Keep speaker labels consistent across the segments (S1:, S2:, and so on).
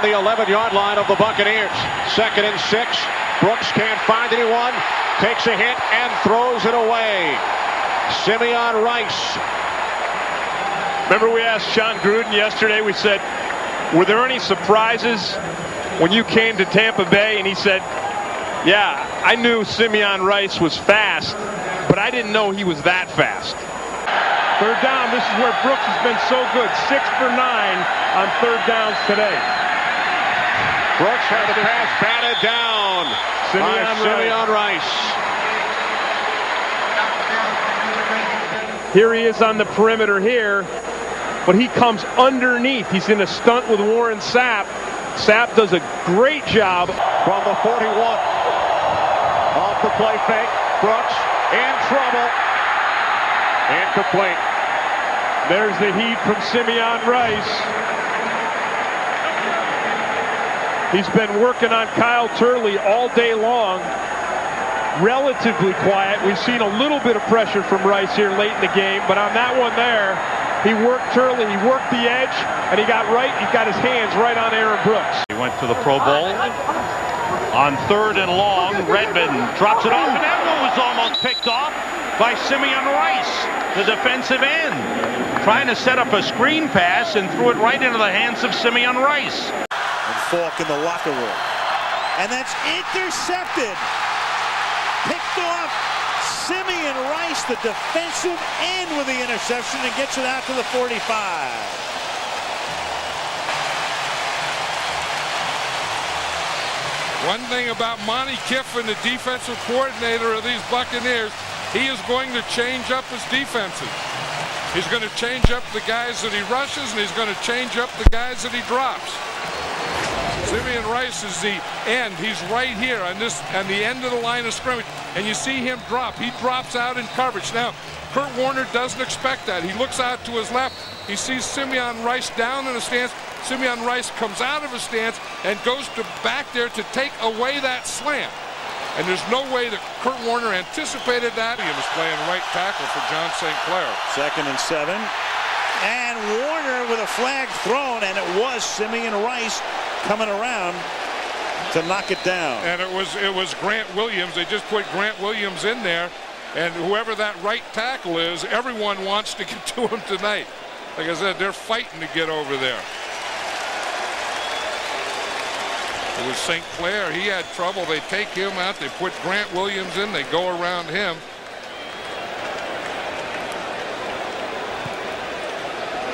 S1: the 11-yard line of the Buccaneers. 2nd and 6. Brooks can't find anyone. Takes a hit and throws it away. Simeon Rice.
S2: Remember we asked John Gruden yesterday, we said, were there any surprises when you came to Tampa Bay? And he said, yeah, I knew Simeon Rice was fast, but I didn't know he was that fast. 3rd down, this is where Brooks has been so good. 6 for 9 on 3rd downs today.
S1: Brooks had the pass batted down by Simeon Rice.
S2: Here he is on the perimeter here, but he comes underneath. He's in a stunt with Warren Sapp. Sapp does a great job.
S1: From the 41. Off the play fake. Brooks in trouble. Incomplete.
S2: There's the heat from Simeon Rice. He's been working on Kyle Turley all day long. Relatively quiet. We've seen a little bit of pressure from Rice here late in the game, but on that one there, he worked Turley, he worked the edge, and he got his hands right on Aaron Brooks.
S3: He went to the Pro Bowl on 3rd and long. Redmond drops it off, and that one was almost picked off by Simeon Rice, the defensive end, trying to set up a screen pass and threw it right into the hands of Simeon Rice.
S4: And Falk in the locker room. And that's intercepted. Picked off Simeon Rice, the defensive end, with the interception, and gets it out to the 45.
S5: One thing about Monty Kiffin, the defensive coordinator of these Buccaneers, he is going to change up his defenses. He's going to change up the guys that he rushes, and he's going to change up the guys that he drops. Simeon Rice is the end. He's right here on the end of the line of scrimmage, and you see him drop. He drops out in coverage. Now, Kurt Warner doesn't expect that. He looks out to his left. He sees Simeon Rice down in a stance. Simeon Rice comes out of his stance and goes back there to take away that slant. And there's no way that Kurt Warner anticipated that. He was playing right tackle for John St. Clair.
S4: 2nd and 7. And Warner with a flag thrown, and it was Simeon Rice coming around to knock it down.
S5: And it was Grant Williams. They just put Grant Williams in there, and whoever that right tackle is, everyone wants to get to him tonight. Like I said, they're fighting to get over there. It was St. Clair. He had trouble. They take him out. They put Grant Williams in. They go around him.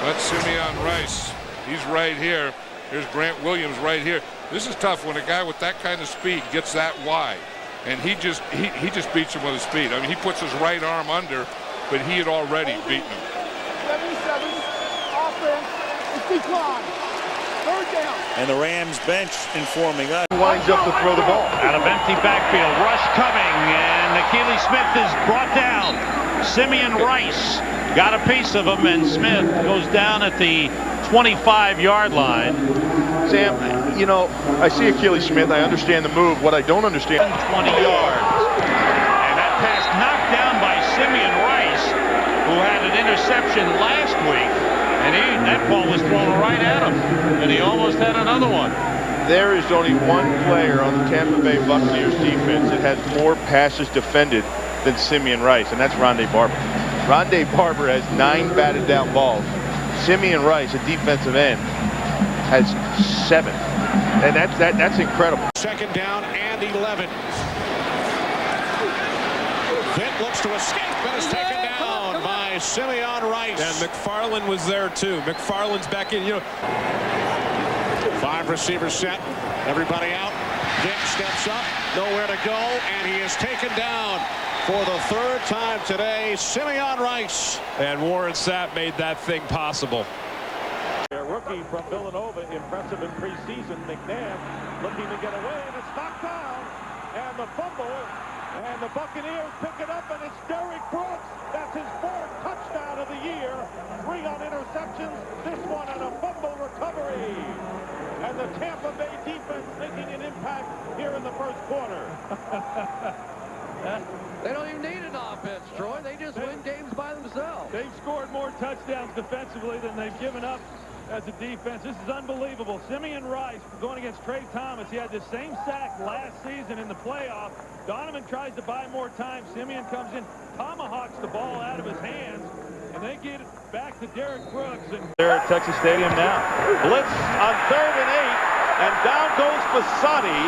S5: That's Simeon Rice. He's right here. Here's Grant Williams right here. This is tough when a guy with that kind of speed gets that wide. And he just beats him with his speed. I mean, he puts his right arm under, but he had already beaten him.
S6: 77 offense. It's decline. 3rd down.
S4: And the Rams bench informing us.
S1: Winds up to throw the ball.
S3: Out of empty backfield, rush coming, and Akili Smith is brought down. Simeon Rice got a piece of him, and Smith goes down at the 25-yard line.
S7: Sam, you know, I see Akili Smith. I understand the move. What I don't understand.
S3: 20 yards. And that pass knocked down by Simeon Rice, who had an interception last week. And that ball was thrown right at him. And he almost had another one.
S7: There is only one player on the Tampa Bay Buccaneers defense that has more passes defended than Simeon Rice, and that's Rondé Barber. Rondé Barber has 9 batted down balls. Simeon Rice, a defensive end, has 7. And that's incredible.
S1: 2nd down and 11. Vitt looks to escape, but is taken down by Simeon Rice.
S2: And McFarland was there too. McFarland's back in.
S1: 5 receivers set. Everybody out. Vitt steps up. Nowhere to go. And he is taken down for the 3rd time today. Simeon Rice.
S2: And Warren Sapp made that thing possible.
S8: A rookie from Villanova, impressive in preseason. McNabb looking to get away, and it's knocked down. And the fumble. And the Buccaneers pick it up, and it's Derrick Brooks. That's his 4th touchdown of the year. 3 on interceptions. This one on a fumble recovery. And the Tampa Bay defense making an impact here in the 1st quarter.
S9: They don't even need an offense, Troy. They just win games by themselves.
S8: They've scored more touchdowns defensively than they've given up as a defense. This is unbelievable. Simeon Rice going against Trey Thomas. He had the same sack last season in the playoff. Donovan tries to buy more time. Simeon comes in, tomahawks the ball out of his hands, and they get it back to Derek Brooks. And
S2: they're at Texas Stadium now.
S1: Blitz on 3rd and 8, and down goes Basani,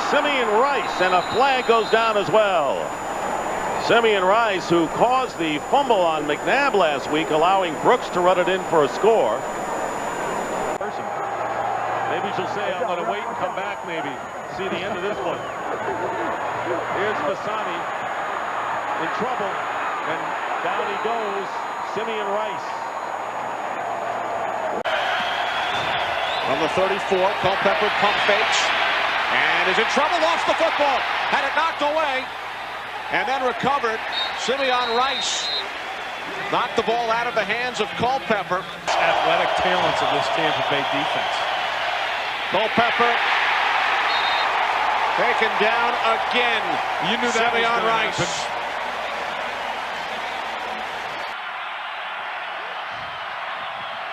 S1: Simeon Rice, and a flag goes down as well. Simeon Rice, who caused the fumble on McNabb last week, allowing Brooks to run it in for a score.
S3: Maybe she'll say, I'm going to wait and come back, maybe. See the end of this one.
S1: Here's Basani in trouble, and down he goes, Simeon Rice. From the 34, Culpepper pump fakes, and is in trouble, lost the football, had it knocked away, and then recovered. Simeon Rice knocked the ball out of the hands of Culpepper.
S3: Athletic talents of this Tampa Bay defense.
S1: Culpepper taken down again.
S3: You knew that
S1: Simeon Rice.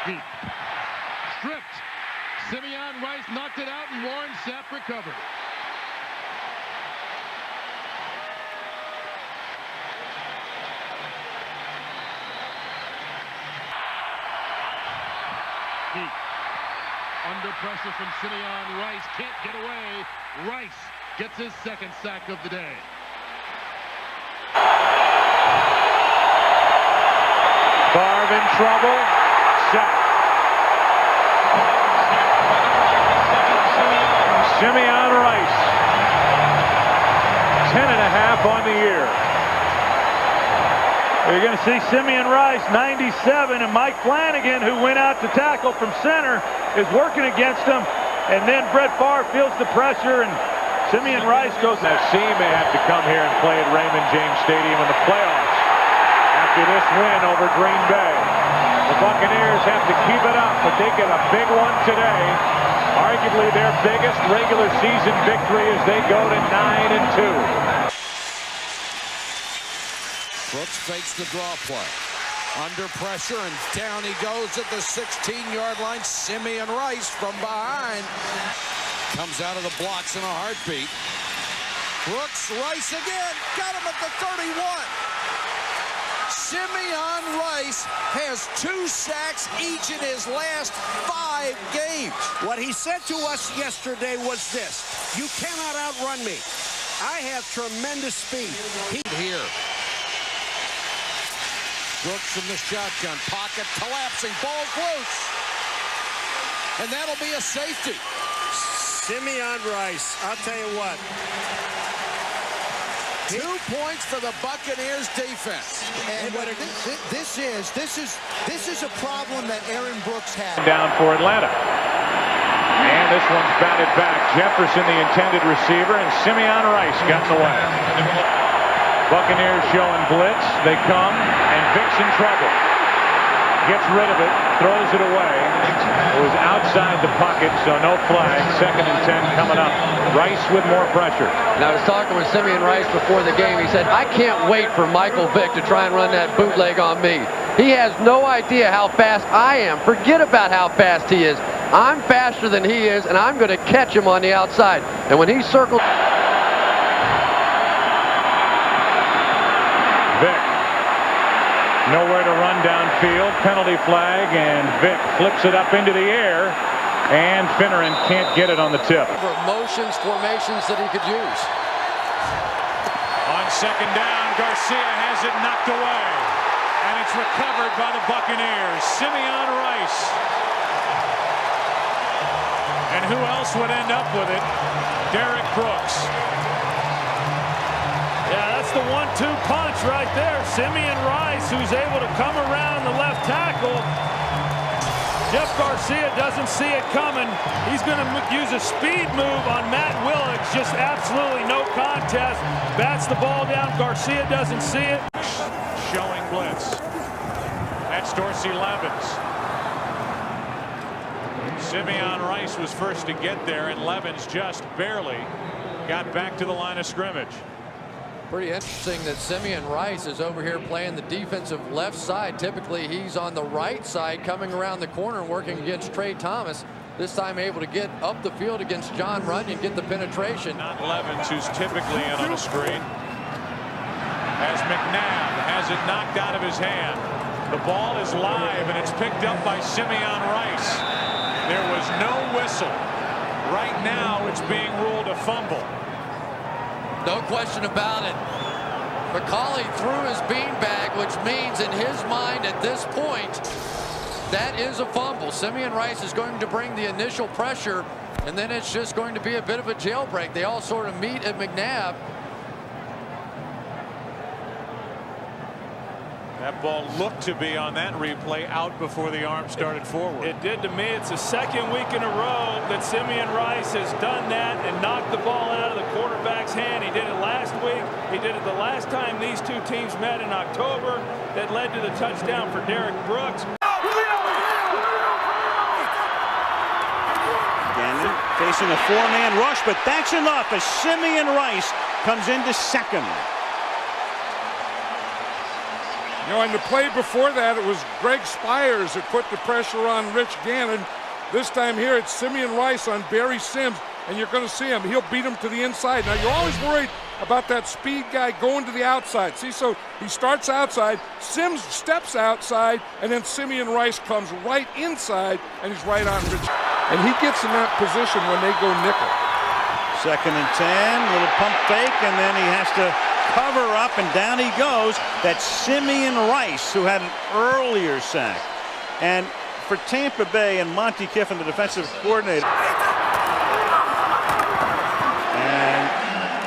S9: Deep. Stripped. Simeon Rice knocked it out, and Warren Sapp recovered. Deep. Under pressure from Simeon Rice, can't get away. Rice gets his second sack of the day.
S2: Barb in trouble. Sack. Simeon Rice. 10.5 on the year.
S8: You're going to see Simeon Rice, 97, and Mike Flanagan, who went out to tackle from center, is working against him. And then Brett Favre feels the pressure, and Simeon Rice goes.
S2: Now, C may have to come here and play at Raymond James Stadium in the playoffs after this win over Green Bay. The Buccaneers have to keep it up, but they get a big one today. Arguably their biggest regular season victory as they go to 9-2.
S10: Brooks fakes the draw play. Under pressure, and down he goes at the 16-yard line. Simeon Rice from behind. Comes out of the blocks in a heartbeat. Brooks, Rice again. Got him at the 31. Simeon Rice has 2 sacks each in his last 5 games.
S11: What he said to us yesterday was this: you cannot outrun me. I have tremendous speed.
S10: Here. Brooks from the shotgun, pocket collapsing, ball's loose. And that'll be a safety.
S11: Simeon Rice, I'll tell you what.
S10: 2 points for the Buccaneers defense.
S11: And what this is a problem that Aaron Brooks had.
S2: Down for Atlanta. And this one's batted back. Jefferson, the intended receiver, and Simeon Rice got in the way. Buccaneers showing blitz. They come, and Vic's in trouble. Gets rid of it, throws it away. It was outside the pocket, so no flag. 2nd and 10 coming up. Rice with more pressure.
S9: And I was talking with Simeon Rice before the game. He said, I can't wait for Michael Vick to try and run that bootleg on me. He has no idea how fast I am. Forget about how fast he is. I'm faster than he is, and I'm going to catch him on the outside. And when he circles...
S2: Vic. Nowhere to run downfield. Penalty flag, and Vic flips it up into the air, and Finneran can't get it on the tip.
S9: Motions, formations that he could use.
S12: On 2nd down, Garcia has it knocked away, and it's recovered by the Buccaneers. Simeon Rice. And who else would end up with it? Derek Brooks.
S8: Yeah, that's the 1-2 punch right there. Simeon Rice, who's able to come around the left tackle. Jeff Garcia doesn't see it coming. He's going to use a speed move on Matt Willicks. Just absolutely no contest. Bats the ball down. Garcia doesn't see it.
S12: Showing blitz. That's Dorsey Levens. Simeon Rice was first to get there, and Levens just barely got back to the line of scrimmage.
S9: Pretty interesting that Simeon Rice is over here playing the defensive left side. Typically, he's on the right side coming around the corner and working against Trey Thomas. This time able to get up the field against John Runyon, get the penetration.
S12: Not Levens, who's typically in on a screen. As McNabb has it knocked out of his hand. The ball is live, and it's picked up by Simeon Rice. There was no whistle. Right now, it's being ruled a fumble.
S9: No question about it. McCauley threw his beanbag, which means in his mind at this point, that is a fumble. Simeon Rice is going to bring the initial pressure, and then it's just going to be a bit of a jailbreak. They all sort of meet at McNabb.
S12: That ball looked to be on that replay out before the arm started forward.
S13: It did to me. It's the second week in a row that Simeon Rice has done that and knocked the ball out of the quarterback's hand. He did it last week. He did it the last time these two teams met in October. That led to the touchdown for Derek Brooks.
S4: Gannon facing a four-man rush, but that's enough as Simeon Rice comes into second.
S5: You know, and the play before that, it was Greg Spires that put the pressure on Rich Gannon. This time here, it's Simeon Rice on Barry Sims, and you're going to see him. He'll beat him to the inside. Now, you're always worried about that speed guy going to the outside. See, so he starts outside, Sims steps outside, and then Simeon Rice comes right inside, and he's right on Rich. And he gets in that position when they go nickel.
S4: 2nd and 10, little pump fake, and then he has to cover up, and down he goes. That's Simeon Rice, who had an earlier sack. And for Tampa Bay and Monty Kiffin, the defensive coordinator, and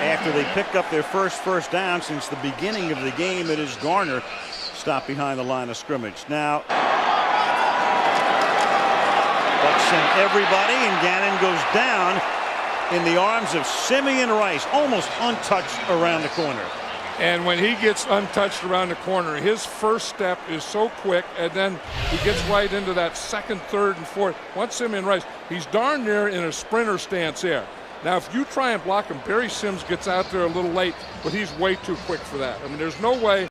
S4: after they pick up their first down since the beginning of the game, it is Garner stopped behind the line of scrimmage. Now, Bucks send everybody, and Gannon goes down in the arms of Simeon Rice, almost untouched around the corner.
S5: And when he gets untouched around the corner, his first step is so quick, and then he gets right into that 2nd, 3rd, and 4th. Once Simeon Rice, he's darn near in a sprinter stance here. Now, if you try and block him, Barry Sims gets out there a little late, but he's way too quick for that. I mean, there's no way.